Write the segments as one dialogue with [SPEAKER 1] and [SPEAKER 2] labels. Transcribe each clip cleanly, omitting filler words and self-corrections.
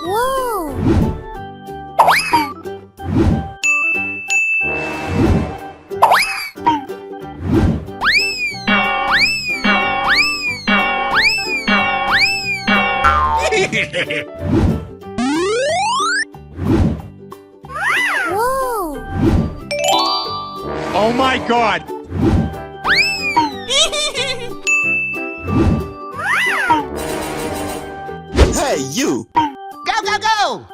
[SPEAKER 1] Whoa! Whoa!
[SPEAKER 2] Oh my God!
[SPEAKER 3] Hey, you!
[SPEAKER 4] Go, go, go!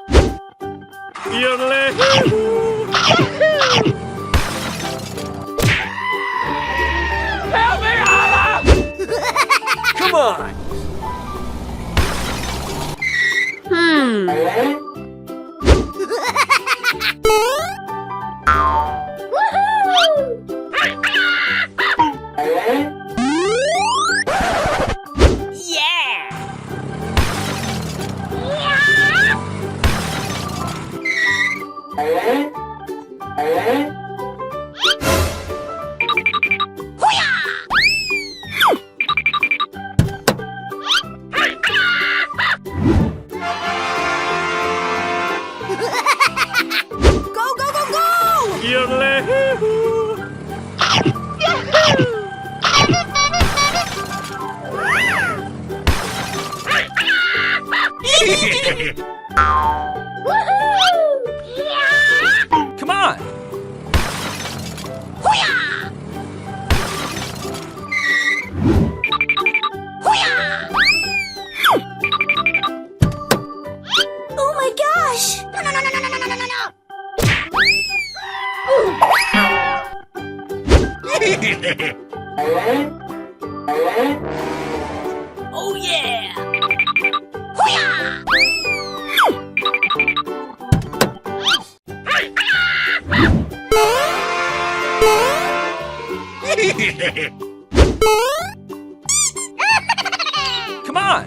[SPEAKER 2] Help me, Allah! Come on!
[SPEAKER 1] Go, go, go, go!
[SPEAKER 2] Come on!
[SPEAKER 1] Oh my gosh!
[SPEAKER 4] No, no, no, no, no, no, no, no, no!
[SPEAKER 1] Oh yeah!
[SPEAKER 2] Come on!